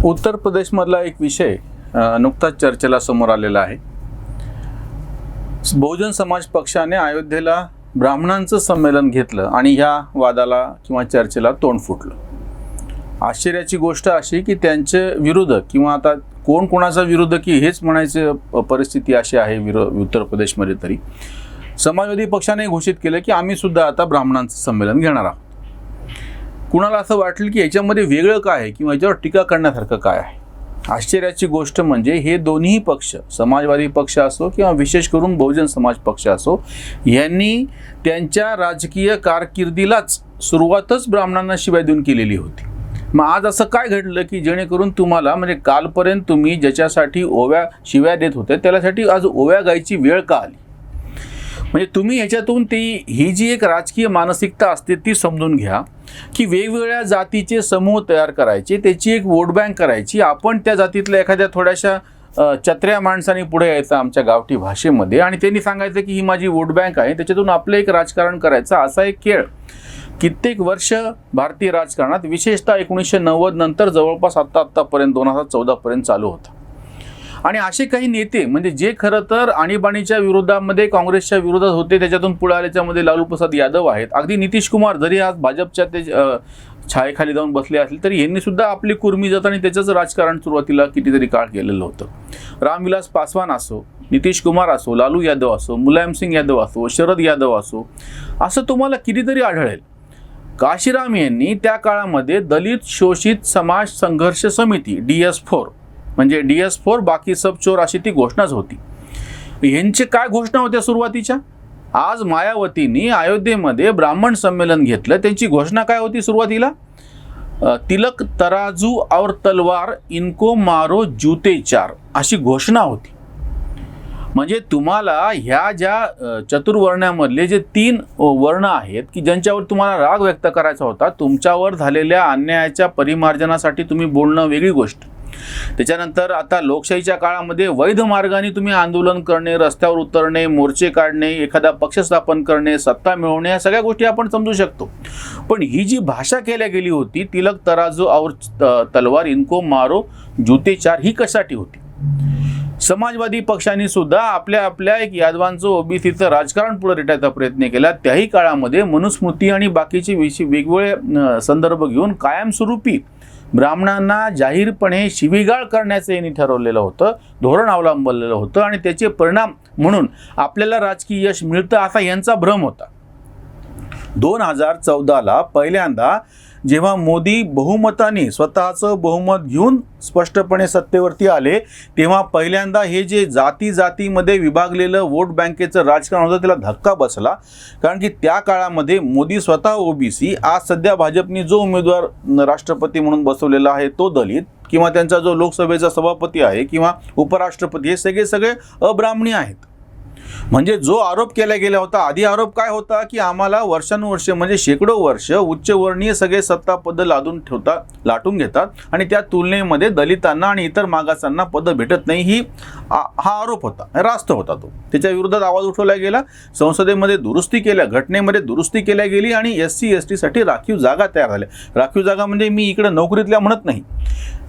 उत्तर प्रदेशमधला एक विषय नुकताच चर्चेला समोर आलेला आहे। बहुजन समाज पक्षाने अयोध्येला ब्राह्मणांचं संमेलन घेतलं आणि ह्या वादाला किंवा चर्चेला तोंड फुटलं। आश्चर्याची गोष्ट अशी की त्यांचे विरोधक किंवा आता कोण कोणाचा विरोधकी हेच म्हणायचं परिस्थिती अशी आहे उत्तर प्रदेशमध्ये। तरी समाजवादी पक्षाने घोषित केलं की आम्ही सुद्धा आता ब्राह्मणांचं संमेलन घेणार आहोत। कुणाला असं वाटलं की याच्यामध्ये वेगळं काय आहे किंवा याच्यावर टीका करण्यासारखं काय आहे। आश्चर्याची गोष्ट म्हणजे हे दोन्ही पक्ष, समाजवादी पक्ष असो किंवा विशेष करून बहुजन समाज पक्ष असो, यांनी त्यांच्या राजकीय कारकिर्दीलाच सुरुवातच ब्राह्मणांना शिवाय देऊन केलेली होती। मग आज असं काय घडलं की जेणेकरून तुम्हाला म्हणजे कालपर्यंत तुम्ही ज्याच्यासाठी ओव्या शिव्या देत होते त्याच्यासाठी आज ओव्या गायची वेळ का आली? म्हणजे तुम्ही ह्याच्यातून ही जी एक राजकीय मानसिकता असते ती समजून घ्या की वेगवेगळ्या जातीचे समूह तयार करायचे, त्याची एक वोट बँक करायची। आपण त्या जातीतल्या एखाद्या थोड्याशा चत्र्या माणसांनी पुढे यायचं आमच्या गावठी भाषेमध्ये आणि त्यांनी सांगायचं की ही माझी वोट बँक आहे, त्याच्यातून आपलं एक राजकारण करायचं। असा एक खेळ कित्येक वर्ष भारतीय राजकारणात विशेषतः 1990 नंतर जवळपास आत्तापर्यंत 2014 पर्यंत चालू होता। आणि असे काही नेते म्हणजे जे खरं तर आणीबाणीच्या विरोधामध्ये काँग्रेसच्या विरोधात होते, त्याच्यातून पुढे आल्याच्यामध्ये लालू प्रसाद यादव आहेत। अगदी नितीश कुमार जरी आज भाजपच्या ते छायेखाली जाऊन बसले असले तरी यांनी सुद्धा आपली कुर्मी जात आणि त्याचंच राजकारण सुरुवातीला कितीतरी काळ केलेलं होतं। रामविलास पासवान असो, नितीश कुमार असो, लालू यादव असो, मुलायम सिंग यादव असो, शरद यादव असो, असं तुम्हाला कितीतरी आढळेल। काशीराम यांनी त्या काळामध्ये दलित शोषित समाज संघर्ष समिती DS4 म्हणजे DS4 बाकी सब चोर अशी ती घोषणाच होती। यांचे काय घोषणा होत्या सुरुवातीच्या? आज मायावतींनी अयोध्येमध्ये ब्राह्मण संमेलन घेतलं, त्यांची घोषणा काय होती सुरुवातीला? तिलक तराजू और तलवार इनको मारो जूते चार अशी घोषणा होती। म्हणजे तुम्हाला ह्या ज्या चतुर्वर्ण्यामधले जे 3 वर्ण आहेत की ज्यांच्यावर तुम्हाला राग व्यक्त करायचा होता, तुमच्यावर झालेल्या अन्यायाच्या परिमार्जनासाठी तुम्ही बोलणं वेगळी गोष्ट। त्याच्यानंतर आता लोकशाहीच्या काळामध्ये वैध मार्गाने तुम्ही आंदोलन करणे, रस्त्यावर उतरणे, मोर्चे काढणे, एखादा पक्ष स्थापन करणे, सत्ता मिळवणे, या सगळ्या गोष्टी आपण समजू शकतो। पण ही जी भाषा केल्या गेली होती तिलक तराजू और तलवार इनको मारो जूते चार, ही कशासाठी होती? समाजवादी पक्षांनी सुद्धा आपल्या एक यादवांचं ओबीसीचं राजकारण पुढे रेटायचा प्रयत्न केला। त्याही काळामध्ये मनुस्मृती आणि बाकीचे वेगवेगळे संदर्भ घेऊन कायमस्वरूपी ब्राह्मणांना जाहीरपणे शिवीगाळ करण्याचं यांनी ठरवलेलं होतं, धोरण अवलंबलेलं होतं आणि त्याचे परिणाम म्हणून आपल्याला राजकीय यश मिळतं असा यांचा भ्रम होता। 2014ला पहिल्यांदा जेव्हा मोदी बहुमताने स्वतःचं बहुमत घेऊन स्पष्टपणे सत्तेवरती आले, तेव्हा पहिल्यांदा हे जे जातीमध्ये विभागलेलं वोट बँकेचं राजकारण होतं त्याला धक्का बसला। कारण की त्या काळामध्ये मोदी स्वतः ओबीसी, आज सध्या भाजपने जो उमेदवार राष्ट्रपती म्हणून बसवलेला आहे तो दलित, किंवा त्यांचा जो लोकसभेचा सभापती आहे किंवा उपराष्ट्रपती, हे सगळे अब्राह्मणी आहेत। म्हणजे जो आरोप केला गेला होता, आधी आरोप काय होता की आम्हाला वर्षानुवर्षे म्हणजे शेकडो वर्ष उच्चवर्णीय सगळे सत्ता पद लाटून घेतात आणि त्या तुलनेमध्ये दलितांना आणि इतर मागासांना पद भेटत नाही, हा आरोप होता, रास्त होता तो। त्याच्या विरोधात आवाज उठवला गेला, संसदेमध्ये घटनेमध्ये दुरुस्ती केल्या गेली आणि SC ST साठी राखीव जागा तयार झाल्या। राखीव जागा म्हणजे मी इकडे नोकरीतल्या म्हणत नाही,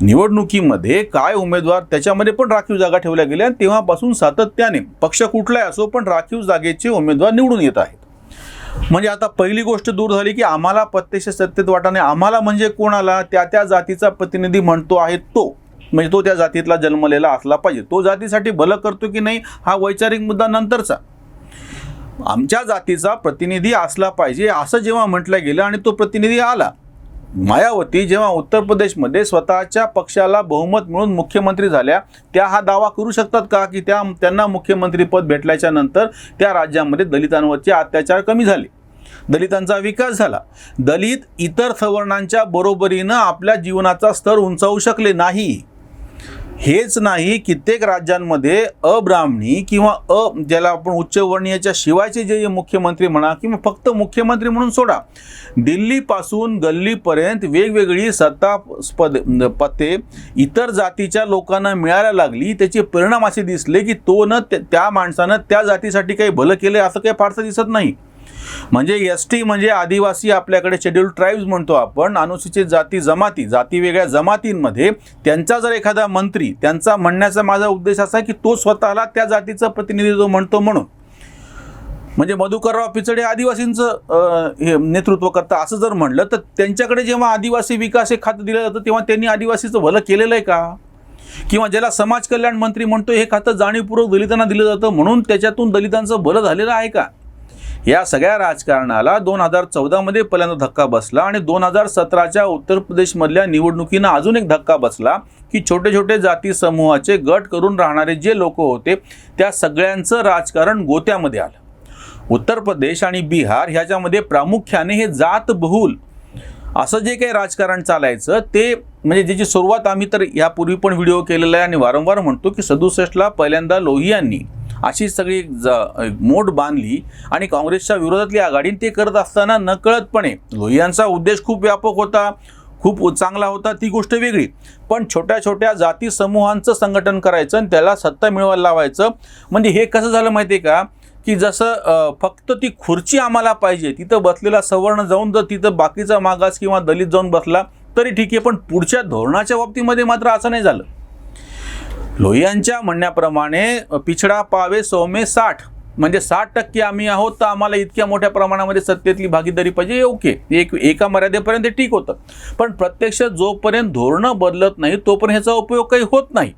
निवडणुकीमध्ये काय उमेदवार त्याच्यामध्ये पण राखीव जागा ठेवल्या गेल्या आणि तेव्हापासून सातत्याने पक्ष कुठलाही असो पण राखीव जागेचे उमेदवार निवडून येत आहेत। म्हणजे आता पहिली गोष्ट दूर झाली की आम्हाला प्रत्यक्ष सत्तेत वाटा नाही, आम्हाला म्हणजे कोणाला त्या जातीचा प्रतिनिधी म्हणतो आहे तो, म्हणजे तो त्या जातीतला जन्मलेला असला पाहिजे, तो जातीसाठी भलं करतो की नाही हा वैचारिक मुद्दा नंतरचा। आमच्या जातीचा प्रतिनिधी असला पाहिजे असं जेव्हा म्हटलं गेलं आणि तो प्रतिनिधी आला, मायावती जेव्हा उत्तर प्रदेशमध्ये स्वतःच्या पक्षाला बहुमत मिळून मुख्यमंत्री झाल्या, त्या हा दावा करू शकतात का की त्यांना मुख्यमंत्रीपद भेटल्याच्या नंतर त्या राज्यामध्ये दलितांवरचे अत्याचार कमी झाले, दलितांचा विकास झाला, दलित इतर सवर्णांच्या बरोबरीनं आपल्या जीवनाचा स्तर उंचावू शकले नाही? हेच नाही, कित्येक राज्यांमध्ये अब्राह्मणी किंवा ज्याला आपण उच्चवर्णीयाच्या शिवायचे जे मुख्यमंत्री म्हणा किंवा फक्त मुख्यमंत्री म्हणून सोडा, दिल्लीपासून गल्लीपर्यंत वेगवेगळी सत्ता पदे इतर जातीच्या लोकांना मिळायला लागली। त्याचे परिणाम असे दिसले की त्या माणसानं त्या जातीसाठी काही भलं केलं असं काही फारसं दिसत नाही। म्हणजे एसटी म्हणजे आदिवासी, आपल्याकडे शेड्यूल्ड ट्राईब्स म्हणतो आपण, अनुसूचित जाती जमाती, जाती वेगळ्या जमातींमध्ये त्यांचा जर एखादा मंत्री, त्यांचा म्हणण्याचा माझा उद्देश असा आहे की तो स्वतःला त्या जातीचं प्रतिनिधित्व म्हणतो म्हणून, म्हणजे मधुकरराव पिचडे आदिवासींचं हे नेतृत्व करता असं जर म्हणलं तर त्यांच्याकडे जेव्हा आदिवासी विकास हे खातं दिलं जातं तेव्हा त्यांनी आदिवासीचं भलं केलेलं आहे का? किंवा ज्याला समाज कल्याण मंत्री म्हणतो हे खातं जाणीवपूर्वक दलितांना दिलं जातं म्हणून त्याच्यातून दलितांचं भलं झालेलं आहे का? या सगळ्या राजकारणाला 2014 पहिल्यांदा धक्का बसला आणि 2017च्या उत्तर प्रदेशमधल्या निवडणुकीनं अजून एक धक्का बसला की छोटे छोटे जाती समूहाचे गट करून राहणारे जे लोक होते त्या सगळ्यांचं राजकारण गोत्यामध्ये आलं. उत्तर प्रदेश आणि बिहार ह्याच्यामध्ये प्रामुख्याने हे जात बहुल असं जे काही राजकारण चालायचं ते म्हणजे ज्याची सुरुवात आम्ही तर यापूर्वी पण व्हिडिओ केलेला आहे आणि वारंवार म्हणतो की 67ला पहिल्यांदा लोहियांनी अशी सगळी मोठ बांधली आणि काँग्रेसच्या विरोधातली आघाडी ते करत असताना नकळतपणे लोहियांचा उद्देश खूप व्यापक होता, खूप चांगला होता, ती गोष्ट वेगळी, पण छोट्या छोट्या जाती समूहांचं संघटन करायचं आणि त्याला सत्ता मिळवायला लावायचं. म्हणजे हे कसं झालं माहिती आहे का की जसं फक्त ती खुर्ची आम्हाला पाहिजे, तिथं बसलेला सवर्ण जाऊन जर तिथं बाकीचा मागास किंवा दलित जाऊन बसला तरी ठीक आहे, पण पुढच्या धोरणाच्या बाबतीमध्ये मात्र असं नाही झालं. लोहियांच्या म्हणण्याप्रमाणे पिछडा पावे 100 में 60 म्हणजे 60% आम्ही आहोत तर आम्हाला इतक्या मोठ्या प्रमाणामध्ये सत्तेतली भागीदारी पाहिजे. ओके, एका मर्यादेपर्यंत ठीक होतं, पण प्रत्यक्ष जोपर्यंत धोरणं बदलत नाही तोपर्यंत ह्याचा उपयोग काही होत नाही.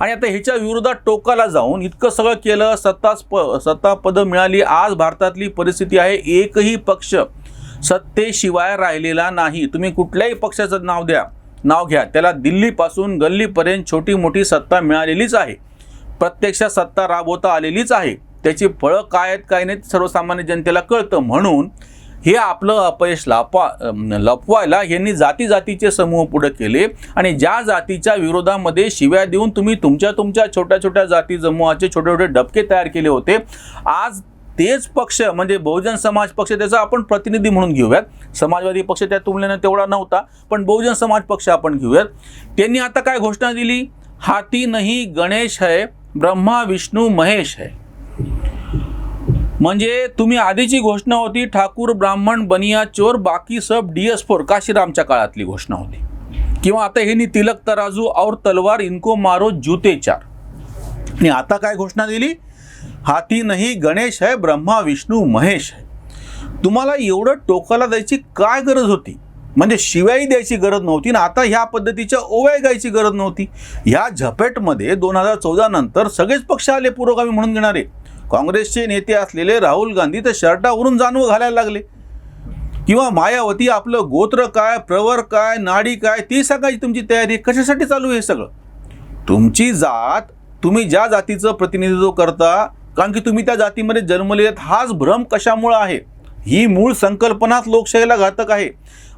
आणि आता ह्याच्या विरोधात टोकाला जाऊन इतकं सगळं केलं, सत्ता पदं मिळाली. आज भारतातली परिस्थिती आहे एकही पक्ष सत्तेशिवाय राहिलेला नाही. तुम्ही कुठल्याही पक्षाचं नाव घ्या, त्याला दिल्लीपासून गल्लीपर्यंत छोटी मोठी सत्ता मिळालेलीच आहे, प्रत्यक्षात सत्ता राबवता आलेलीच आहे. त्याची फळं काय आहेत काय नाहीत सर्वसामान्य जनतेला कळतं. म्हणून हे आपलं अपयश लपवायला यांनी जातीचे समूह पुढे केले आणि ज्या जातीच्या विरोधामध्ये शिव्या देऊन तुम्ही तुमच्या छोट्या छोट्या जाती समूहाचे छोटे छोटे डबके तयार केले होते, आज तेच पक्ष म्हणजे बहुजन समाज पक्ष, त्याचा आपण प्रतिनिधी म्हणून घेऊयात, समाजवादी पक्ष त्या तुलनेनं तेवढा नव्हता पण बहुजन समाज पक्ष आपण घेऊयात, त्यांनी आता काय घोषणा दिली, हाती नाही गणेश है ब्रह्मा विष्णू महेश है. म्हणजे तुम्ही आधीची घोषणा होती ठाकूर ब्राह्मण बनिया चोर बाकी सब DS4 काशीरामच्या काळातली घोषणा होती, किंवा आता हे तिलक तराजू और तलवार इनको मारो जूते चार. आणि आता काय घोषणा दिली, हाती नाही गणेश है ब्रह्मा विष्णू महेश है. तुम्हाला एवढं टोकाला द्यायची काय गरज होती? म्हणजे शिवाई द्यायची गरज नव्हती ना आता ह्या पद्धतीच्या ओव्या गायची गरज नव्हती. ह्या झपेटमध्ये 2014 नंतर सगळेच पक्ष आले पुरोगामी म्हणून घेणारे. काँग्रेसचे नेते असलेले राहुल गांधी तर शर्टावरून जानवं घालायला लागले, किंवा मायावती आपलं गोत्र काय, प्रवर काय, नाडी काय ती सांगायची तुमची तयारी. कशासाठी चालू आहे सगळं? तुमची जात, तुम्ही ज्या जातीचं प्रतिनिधित्व करता, कारण की तुम्ही त्या जातीमध्ये जन्मले आहेत, हाच भ्रम कशामुळे आहे? ही मूळ संकल्पनाच लोकशाहीला घातक आहे.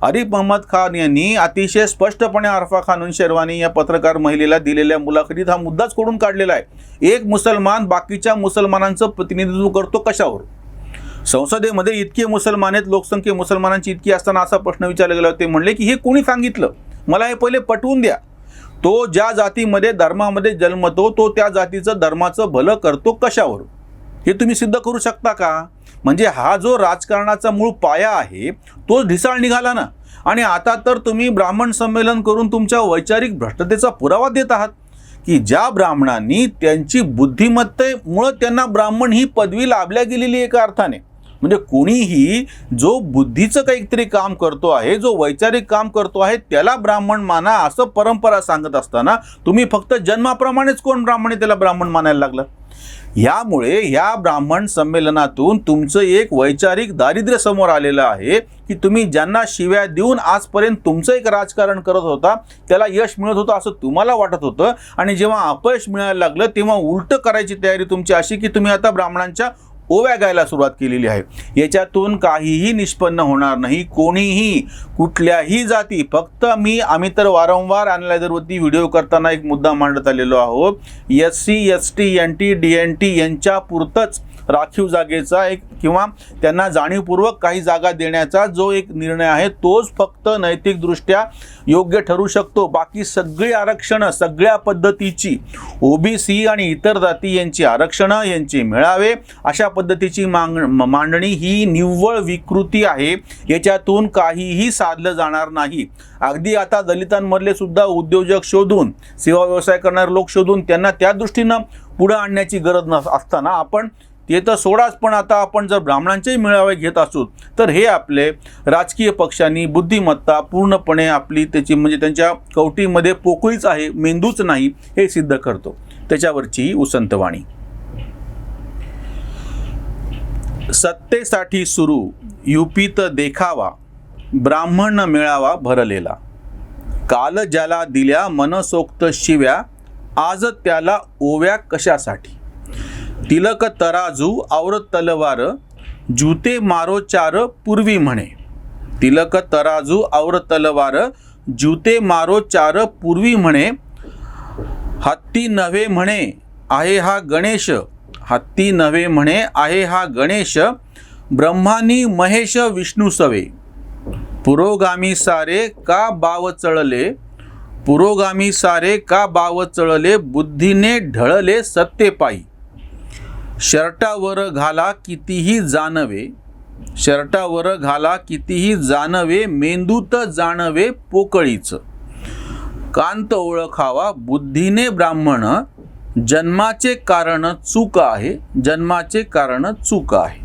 आरिफ मोहम्मद खान यांनी अतिशय स्पष्टपणे आरफा खानून शेरवानी या पत्रकार महिलेला दिलेल्या मुलाखतीत हा मुद्दाच खोडून काढलेला आहे. एक मुसलमान बाकीच्या मुसलमानांचं प्रतिनिधित्व करतो कशावर? संसदेमध्ये इतके मुसलमान आहेत, लोकसंख्या मुसलमानांची इतकी असताना असा प्रश्न विचारला गेला. ते म्हणले की हे कोणी सांगितलं? मला हे पहिले पटवून द्या. तो ज्या जातीमध्ये धर्मामध्ये जन्मतो तो त्या जातीचं धर्माचं भलं करतो कशावर? हे तुम्ही सिद्ध करू शकता का? म्हणजे हा जो राजकारणाचा मूळ पाया आहे तो ढिसाळ निघाला ना. आणि आता तर तुम्ही ब्राह्मण संमेलन करून तुमच्या वैचारिक भ्रष्टतेचा पुरावा देत आहात की ज्या ब्राह्मणांनी त्यांची बुद्धिमत्तेमुळे त्यांना ब्राह्मण ही पदवी लाभल्या गेलेली एका अर्थाने. म्हणजे कोणीही जो बुद्धीचं काहीतरी काम करतो आहे, जो वैचारिक काम करतो आहे त्याला ब्राह्मण माना असं परंपरा सांगत असताना तुम्ही फक्त जन्माप्रमाणेच कोण ब्राह्मण आहे त्याला ब्राह्मण मानायला लागलं. यामुळे ह्या ब्राह्मण संमेलनातून तुमचं एक वैचारिक दारिद्र्य समोर आलेलं आहे की तुम्ही ज्यांना शिव्या देऊन आजपर्यंत तुमचं एक राजकारण करत होता त्याला यश मिळत होतं असं तुम्हाला वाटत होतं, आणि जेव्हा अपयश मिळायला लागलं तेव्हा उलटं करायची तयारी तुमची अशी की तुम्ही आता ब्राह्मणांच्या ओव्या गायला सुरुवात केलेली आहे. याच्यातून काहीही निष्पन्न होणार नाही कोणीही, कुठल्याही जाती. फक्त आम्ही तर वारंवार अॅनालायझरवरती व्हिडिओ करताना एक मुद्दा मांडत आलेलो आहोत, SC ST NT DNT यांच्या पुरतंच राखीव जागेचा एक किंवा त्यांना जाणीवपूर्वक काही जागा देण्याचा जो एक निर्णय आहे तोच फक्त नैतिकदृष्ट्या योग्य ठरू शकतो. बाकी सगळी आरक्षणं सगळ्या पद्धतीची ओबीसी आणि इतर जाती यांची आरक्षणं यांचे मेळावे अशा पद्धतीची मांडणी ही निव्वळ विकृती आहे. याच्यातून काहीही साधलं जाणार नाही. अगदी आता दलितांमधले सुद्धा उद्योजक शोधून सेवा व्यवसाय करणारे लोक शोधून त्यांना त्या दृष्टीनं पुढे आणण्याची गरज असताना आपण ते तर सोडाच, पण आता आपण जर ब्राह्मणांचेही मेळावे घेत असू तर हे आपले राजकीय पक्षांनी बुद्धिमत्ता पूर्णपणे आपली त्याची म्हणजे त्यांच्या कवटीमध्ये पोकळीच आहे, मेंदूच नाही हे सिद्ध करतो. त्याच्यावरची उसंतवाणी. सत्तेसाठी सुरू युपीत देखावा, ब्राह्मण मेळावा भरलेला. काल ज्याला दिल्या मनसोक्त शिव्या, आज त्याला ओव्या कशासाठी. तिलक तराजू और तलवार, जूते मारो चार पूर्वी म्हणे. तिलक तराजू और तलवार, जूते मारो चार पूर्वी म्हणे. हत्ती नव्हे म्हणे आहे हा गणेश, हत्ती नव्हे म्हणे आहे हा गणेश. ब्रह्मानी महेश विष्णू सवे, पुरोगामी सारे का बाव चळले. पुरोगामी सारे का बाव चळले, बुद्धीने ढळले सत्तेपायी. शर्टावर घाला कितीही जानवे, शर्टावर घाला कितीही जानवे, मेंदूत जाणवे पोकळीच. कांत ओळखावा बुद्धीने ब्राह्मण, जन्माचे कारण चूक आहे, जन्माचे कारण चूक आहे.